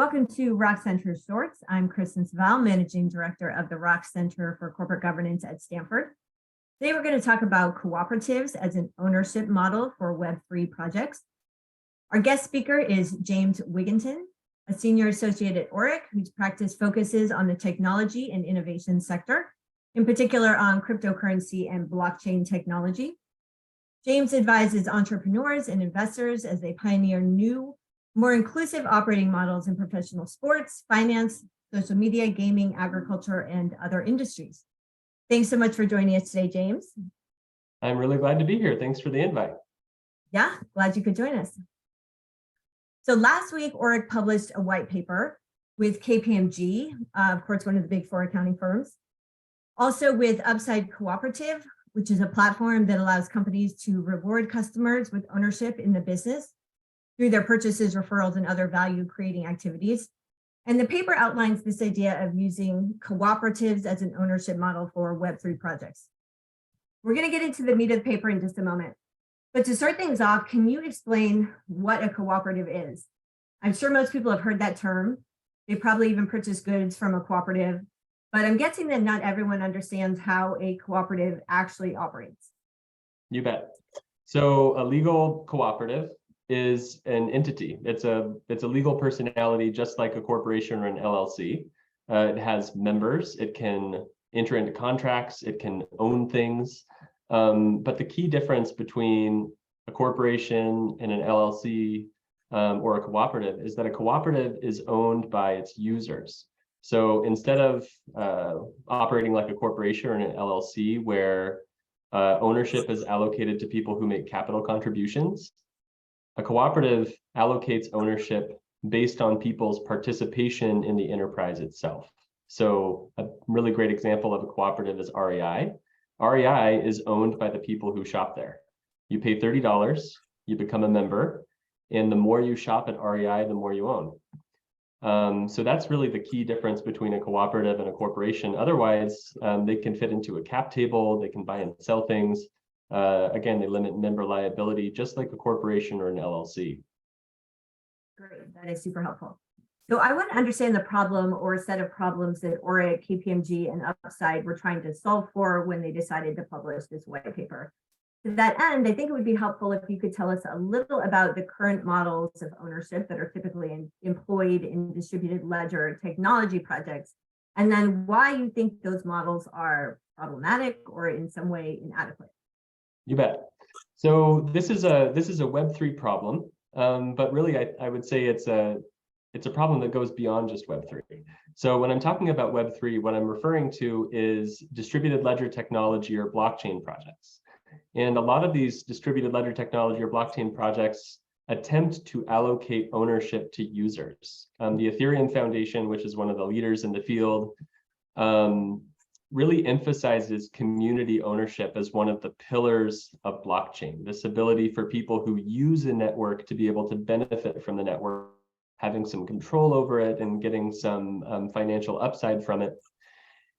Welcome to Rock Center Shorts. I'm Kristen Saval, Managing Director of the Rock Center for Corporate Governance at Stanford. Today, we're going to talk about cooperatives as an ownership model for Web3 projects. Our guest speaker is James Wigginton, a senior associate at Orrick, whose practice focuses on the technology and innovation sector, in particular on cryptocurrency and blockchain technology. James advises entrepreneurs and investors as they pioneer new, more inclusive operating models in professional sports, finance, social media, gaming, agriculture, and other industries. Thanks so much for joining us today, James. I'm really glad to be here. Thanks for the invite. Yeah, glad you could join us. So last week, Orrick published a white paper with KPMG, of course, one of the big four accounting firms. Also with Upside Cooperative, which is a platform that allows companies to reward customers with ownership in the business through their purchases, referrals, and other value-creating activities. And the paper outlines this idea of using cooperatives as an ownership model for Web3 projects. We're going to get into the meat of the paper in just a moment. But to start things off, can you explain what a cooperative is? I'm sure most people have heard that term. They probably even purchase goods from a cooperative, but I'm guessing that not everyone understands how a cooperative actually operates. You bet. So a legal cooperative is an entity. It's a legal personality, just like a corporation or an LLC. It has members. It can enter into contracts. It can own things. But the key difference between a corporation and an LLC or a cooperative is that a cooperative is owned by its users. So instead of operating like a corporation or an LLC, where ownership is allocated to people who make capital contributions, a cooperative allocates ownership based on people's participation in the enterprise itself. So a really great example of a cooperative is REI. REI is owned by the people who shop there. You pay $30, you become a member, and the more you shop at REI, the more you own. So that's really the key difference between a cooperative and a corporation. Otherwise, they can fit into a cap table, they can buy and sell things. Again, they limit member liability, just like a corporation or an LLC. Great, that is super helpful. So I want to understand the problem or set of problems that Orrick, KPMG, and Upside were trying to solve for when they decided to publish this white paper. To that end, I think it would be helpful if you could tell us a little about the current models of ownership that are typically employed in distributed ledger technology projects, and then why you think those models are problematic or in some way inadequate. You bet. So this is a Web3 problem, but really I would say it's a problem that goes beyond just Web3. So when I'm talking about Web3, what I'm referring to is distributed ledger technology or blockchain projects. And a lot of these distributed ledger technology or blockchain projects attempt to allocate ownership to users. The Ethereum Foundation, which is one of the leaders in the field, really emphasizes community ownership as one of the pillars of blockchain. This ability for people who use a network to be able to benefit from the network, having some control over it and getting some financial upside from it.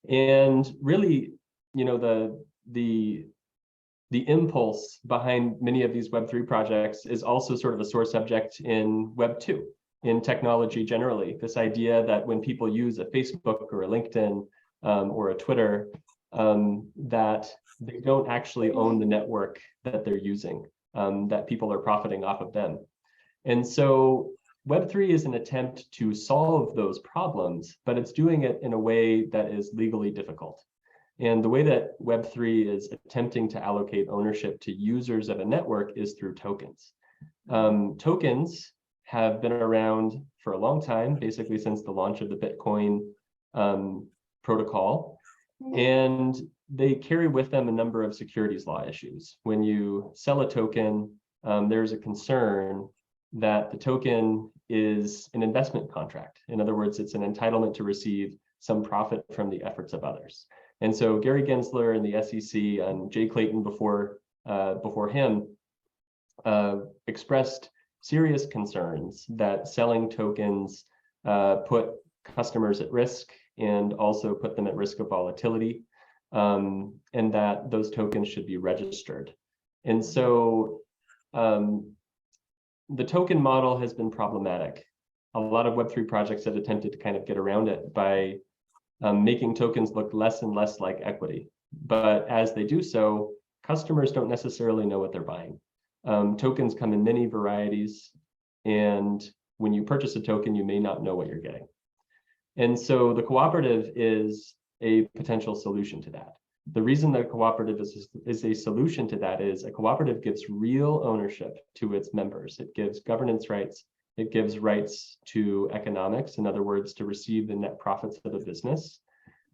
And really, you know, the impulse behind many of these Web3 projects is also sort of a sore subject in Web2, in technology generally. This idea that when people use a Facebook or a LinkedIn or a Twitter, that they don't actually own the network that they're using, that people are profiting off of them. And so Web3 is an attempt to solve those problems, but it's doing it in a way that is legally difficult. And the way that Web3 is attempting to allocate ownership to users of a network is through tokens. Tokens have been around for a long time, basically since the launch of the Bitcoin protocol, and they carry with them a number of securities law issues. When you sell a token, there's a concern that the token is an investment contract. In other words, it's an entitlement to receive some profit from the efforts of others. And so Gary Gensler and the SEC and Jay Clayton before him expressed serious concerns that selling tokens put customers at risk and also put them at risk of volatility, and that those tokens should be registered. And so the token model has been problematic a lot of Web3 projects have attempted to kind of get around it by making tokens look less and less like equity. But as they do so, customers don't necessarily know what they're buying. Tokens come in many varieties, and when you purchase a token, you may not know what you're getting. And so the cooperative is a potential solution to that. The reason that cooperative is a solution to that is a cooperative gives real ownership to its members. It gives governance rights. It gives rights to economics, in other words, to receive the net profits of a business.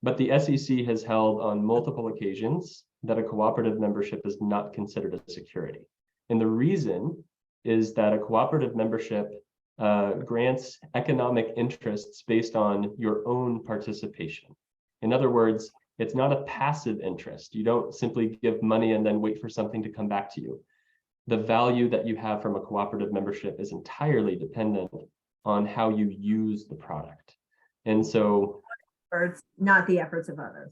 But the SEC has held on multiple occasions that a cooperative membership is not considered a security. And the reason is that a cooperative membership grants economic interests based on your own participation. In other words, it's not a passive interest. You don't simply give money and then wait for something to come back to you. The value that you have from a cooperative membership is entirely dependent on how you use the product. And so, not the efforts of others.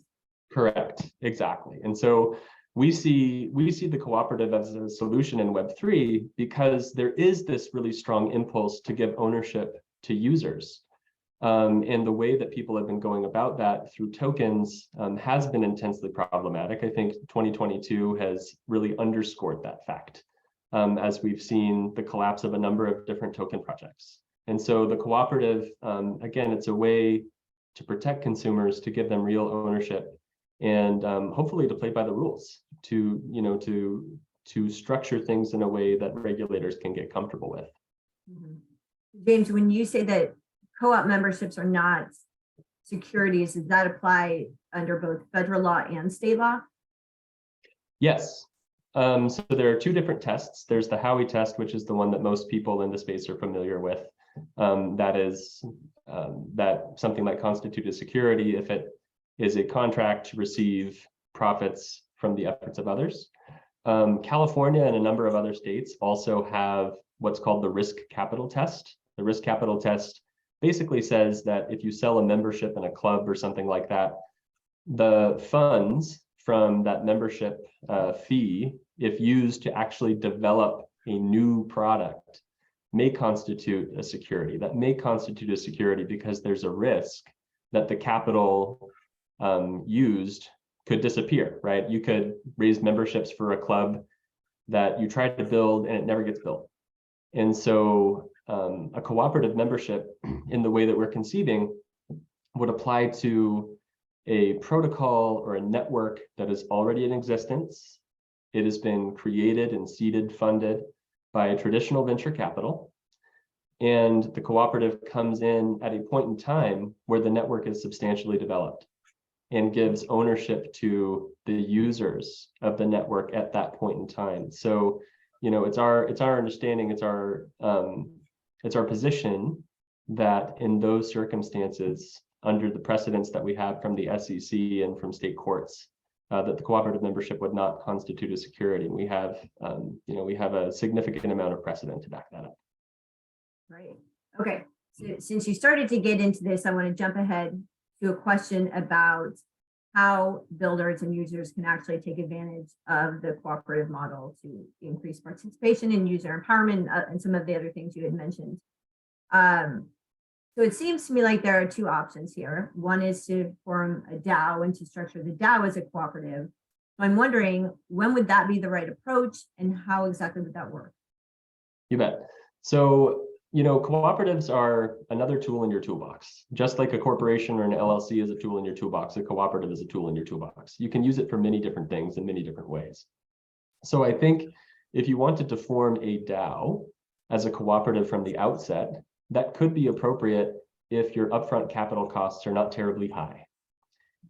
Correct, exactly. And so we see the cooperative as a solution in Web3 because there is this really strong impulse to give ownership to users. And the way that people have been going about that through tokens has been intensely problematic. I think 2022 has really underscored that fact as we've seen the collapse of a number of different token projects. And so the cooperative, again, it's a way to protect consumers, to give them real ownership, and hopefully to play by the rules, to structure things in a way that regulators can get comfortable with. Mm-hmm. James, when you say that co-op memberships are not securities, does that apply under both federal law and state law? Yes. So there are two different tests. There's the Howey test, which is the one that most people in the space are familiar with. That is that something like constitutes a security if it is a contract to receive profits from the efforts of others. California and a number of other states also have what's called the risk capital test. The risk capital test basically says that if you sell a membership in a club or something like that, the funds from that membership fee, if used to actually develop a new product, may constitute a security. That may constitute a security because there's a risk that the capital used could disappear, right? You could raise memberships for a club that you tried to build and it never gets built. And so a cooperative membership in the way that we're conceiving would apply to a protocol or a network that is already in existence. It has been created and seeded, funded by a traditional venture capital. And the cooperative comes in at a point in time where the network is substantially developed and gives ownership to the users of the network at that point in time. So, it's our understanding, it's our position that in those circumstances, under the precedents that we have from the SEC and from state courts, that the cooperative membership would not constitute a security. And we have a significant amount of precedent to back that up. Right. Okay. So since you started to get into this, I want to jump ahead to a question about how builders and users can actually take advantage of the cooperative model to increase participation and user empowerment and some of the other things you had mentioned. So it seems to me like there are two options here. One is to form a DAO and to structure the DAO as a cooperative. So I'm wondering, when would that be the right approach and how exactly would that work? You bet. So, cooperatives are another tool in your toolbox. Just like a corporation or an LLC is a tool in your toolbox, a cooperative is a tool in your toolbox. You can use it for many different things in many different ways. So I think if you wanted to form a DAO as a cooperative from the outset, that could be appropriate if your upfront capital costs are not terribly high.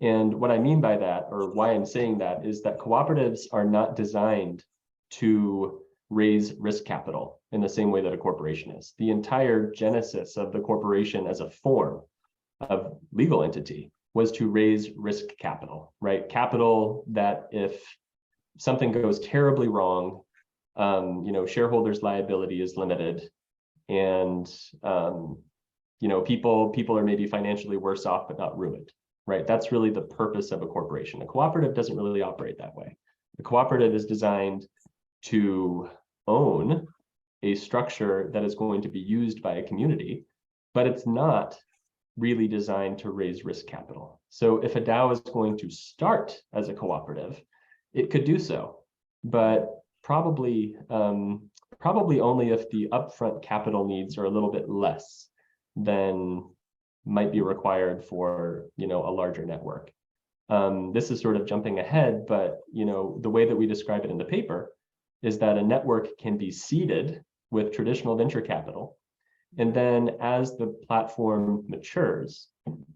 And what I mean by that, or why I'm saying that, is that cooperatives are not designed to raise risk capital in the same way that a corporation is. The entire genesis of the corporation as a form of legal entity was to raise risk capital, right? Capital that if something goes terribly wrong, shareholders' liability is limited, and people are maybe financially worse off but not ruined, right? That's really the purpose of a corporation. A cooperative doesn't really operate that way. The cooperative is designed to own a structure that is going to be used by a community but it's not really designed to raise risk capital. So if a DAO is going to start as a cooperative, it could do so, but probably only if the upfront capital needs are a little bit less than might be required for, a larger network. This is sort of jumping ahead, but the way that we describe it in the paper is that a network can be seeded with traditional venture capital. And then as the platform matures,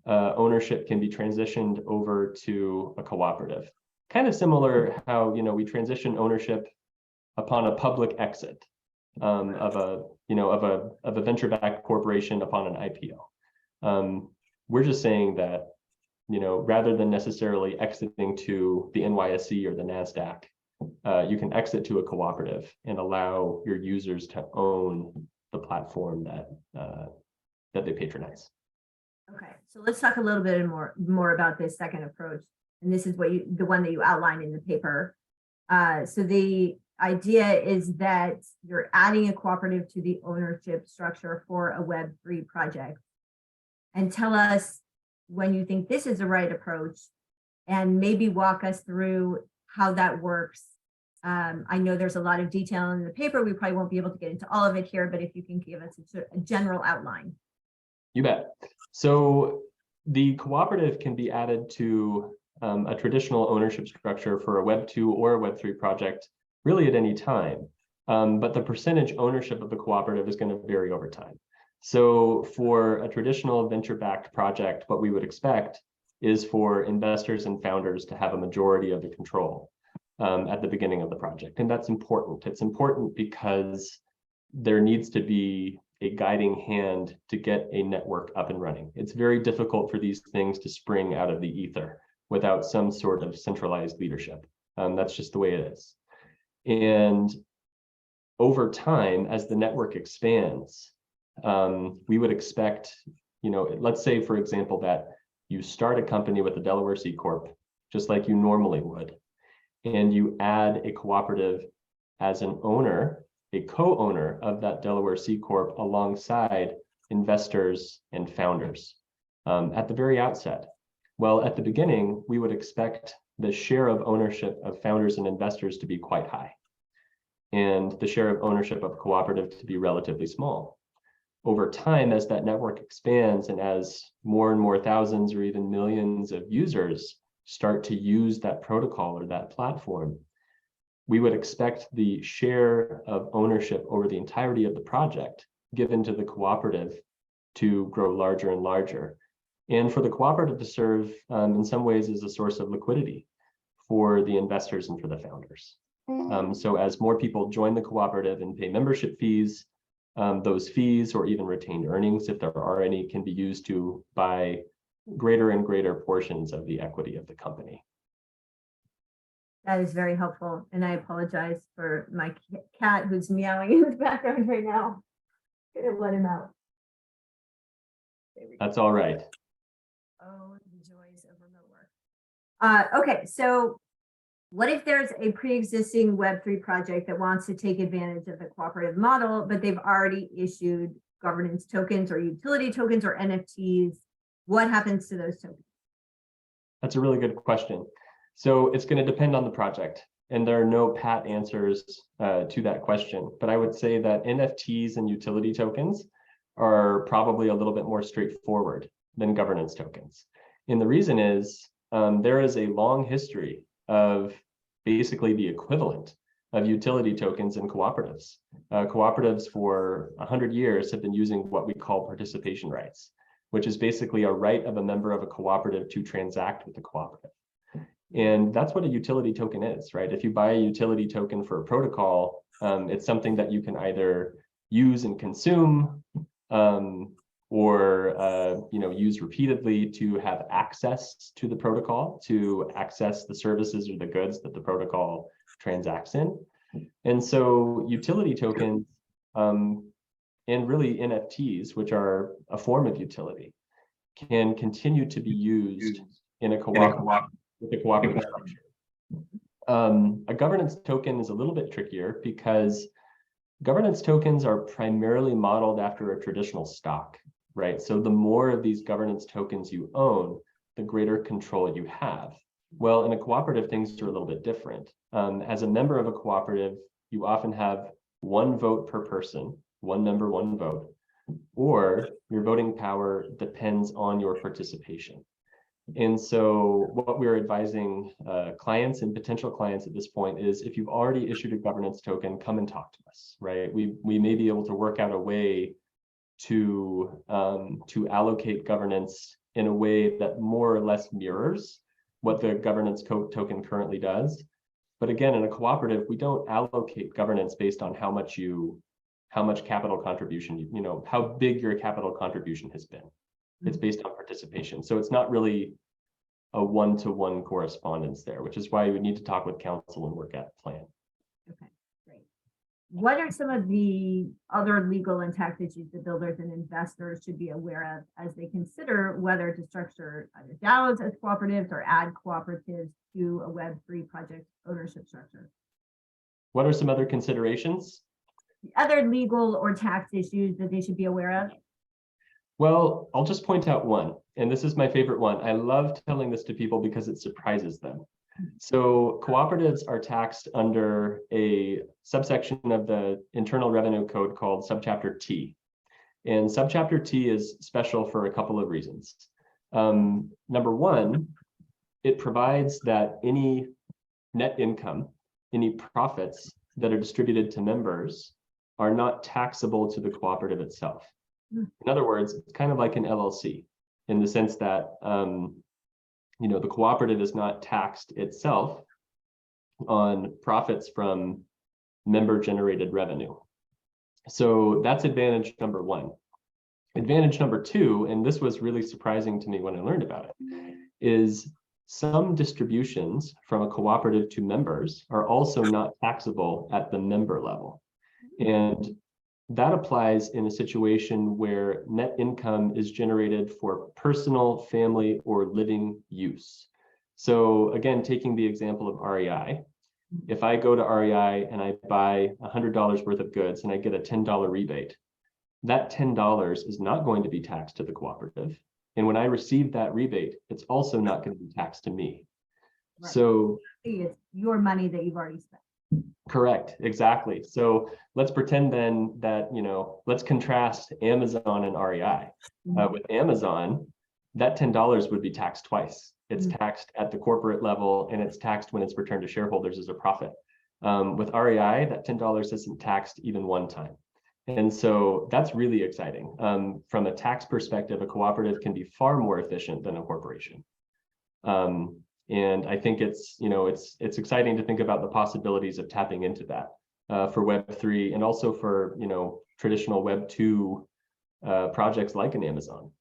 ownership can be transitioned over to a cooperative. Kind of similar how, we transition ownership upon a public exit of a venture-backed corporation upon an IPO. We're just saying that, rather than necessarily exiting to the NYSE or the NASDAQ, you can exit to a cooperative and allow your users to own the platform that they patronize. Okay, so let's talk a little bit more about this second approach. And this is the one that you outlined in the paper. So the idea is that you're adding a cooperative to the ownership structure for a Web3 project. And tell us when you think this is the right approach, and maybe walk us through how that works. I know there's a lot of detail in the paper. We probably won't be able to get into all of it here, but if you can give us a general outline. You bet. So the cooperative can be added to a traditional ownership structure for a Web2 or a Web3 project really at any time. But the percentage ownership of the cooperative is going to vary over time. So for a traditional venture-backed project, what we would expect is for investors and founders to have a majority of the control at the beginning of the project. And that's important. It's important because there needs to be a guiding hand to get a network up and running. It's very difficult for these things to spring out of the ether without some sort of centralized leadership. That's just the way it is. And over time, as the network expands, we would expect, let's say, for example, that you start a company with a Delaware C Corp, just like you normally would, and you add a cooperative as an owner, a co-owner of that Delaware C Corp alongside investors and founders at the very outset. Well, at the beginning, we would expect the share of ownership of founders and investors to be quite high, and the share of ownership of cooperative to be relatively small. Over time, as that network expands and as more and more thousands or even millions of users start to use that protocol or that platform, we would expect the share of ownership over the entirety of the project given to the cooperative to grow larger and larger. And for the cooperative to serve in some ways as a source of liquidity for the investors and for the founders. So as more people join the cooperative and pay membership fees, those fees or even retained earnings, if there are any, can be used to buy greater and greater portions of the equity of the company. That is very helpful. And I apologize for my cat who's meowing in the background right now. I'm gonna let him out. That's all right. Oh, the joys of remote work. Okay, so what if there's a pre-existing Web3 project that wants to take advantage of the cooperative model, but they've already issued governance tokens or utility tokens or NFTs? What happens to those tokens? That's a really good question. So it's going to depend on the project, and there are no pat answers to that question. But I would say that NFTs and utility tokens are probably a little bit more straightforward than governance tokens. And the reason is there is a long history of basically the equivalent of utility tokens in cooperatives. Cooperatives for 100 years have been using what we call participation rights, which is basically a right of a member of a cooperative to transact with the cooperative. And that's what a utility token is, right? If you buy a utility token for a protocol, it's something that you can either use and consume or use repeatedly to have access to the protocol, to access the services or the goods that the protocol transacts in. And so utility tokens and really NFTs, which are a form of utility, can continue to be used in a cooperative structure. A governance token is a little bit trickier because governance tokens are primarily modeled after a traditional stock. right? So the more of these governance tokens you own, the greater control you have. Well, in a cooperative, things are a little bit different. As a member of a cooperative, you often have one vote per person, one member, one vote, or your voting power depends on your participation. And so what we're advising clients and potential clients at this point is, if you've already issued a governance token, come and talk to us, right? We may be able to work out a way to allocate governance in a way that more or less mirrors what the governance token currently does. But again, in a cooperative, we don't allocate governance based on how much capital contribution, how big your capital contribution has been. It's based on participation. So it's not really a one-to-one correspondence there, which is why you would need to talk with counsel and work out a plan. Okay, great. What are some of the other legal and tax issues that builders and investors should be aware of as they consider whether to structure either DAOs as cooperatives or add cooperatives to a Web3 project ownership structure? What are some other considerations? Other legal or tax issues that they should be aware of? Well, I'll just point out one, and this is my favorite one. I love telling this to people because it surprises them. So cooperatives are taxed under a subsection of the Internal Revenue Code called Subchapter T. And Subchapter T is special for a couple of reasons. Number one, it provides that any net income, any profits that are distributed to members are not taxable to the cooperative itself. In other words, it's kind of like an LLC in the sense that the cooperative is not taxed itself on profits from member-generated revenue. So that's advantage number one. Advantage number two, and this was really surprising to me when I learned about it, is some distributions from a cooperative to members are also not taxable at the member level. And that applies in a situation where net income is generated for personal, family, or living use. So again, taking the example of REI, if I go to REI and I buy $100 worth of goods and I get a $10 rebate, that $10 is not going to be taxed to the cooperative. And when I receive that rebate, it's also not going to be taxed to me. Right. So it's your money that you've already spent. Correct, exactly. So let's pretend then that, let's contrast Amazon and REI. With Amazon, that $10 would be taxed twice. It's taxed at the corporate level and it's taxed when it's returned to shareholders as a profit. With REI, that $10 isn't taxed even one time. And so that's really exciting. From a tax perspective, a cooperative can be far more efficient than a corporation. And I think it's exciting to think about the possibilities of tapping into that for Web3 and also for, traditional Web2 projects like an Amazon.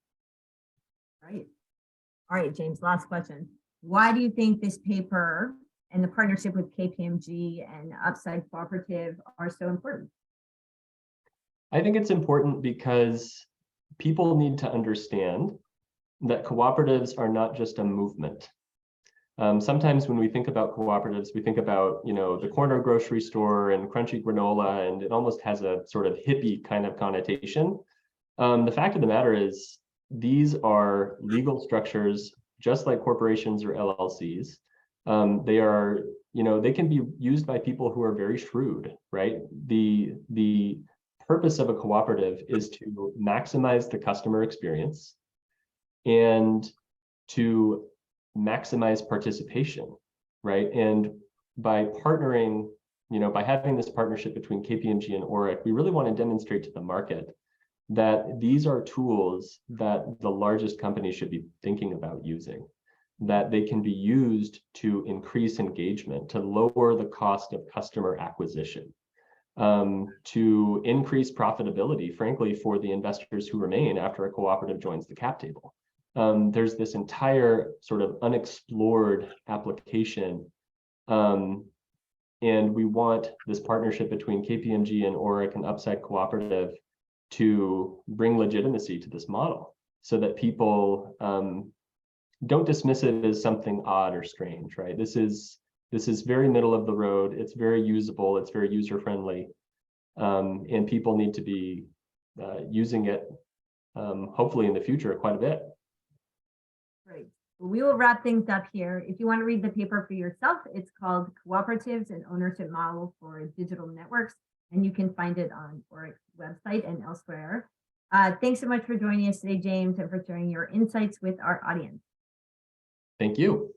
Right. All right, James, last question. Why do you think this paper and the partnership with KPMG and Upside Cooperative are so important? I think it's important because people need to understand that cooperatives are not just a movement. Sometimes when we think about cooperatives, we think about, the corner grocery store and crunchy granola, and it almost has a sort of hippie kind of connotation. The fact of the matter is these are legal structures, just like corporations or LLCs. They are, they can be used by people who are very shrewd, right? The purpose of a cooperative is to maximize the customer experience and to maximize participation, right? And by partnering, by having this partnership between KPMG and Orrick, we really want to demonstrate to the market that these are tools that the largest companies should be thinking about using, that they can be used to increase engagement, to lower the cost of customer acquisition, to increase profitability, frankly, for the investors who remain after a cooperative joins the cap table. There's this entire sort of unexplored application. And we want this partnership between KPMG and Orrick and Upside Cooperative to bring legitimacy to this model so that people don't dismiss it as something odd or strange, right? This is very middle of the road. It's very usable. It's very user friendly. And people need to be using it hopefully in the future quite a bit. Great. Well, we will wrap things up here. If you want to read the paper for yourself, it's called Cooperatives and Ownership Model for Digital Networks, and you can find it on Orrick's website and elsewhere. Thanks so much for joining us today, James, and for sharing your insights with our audience. Thank you.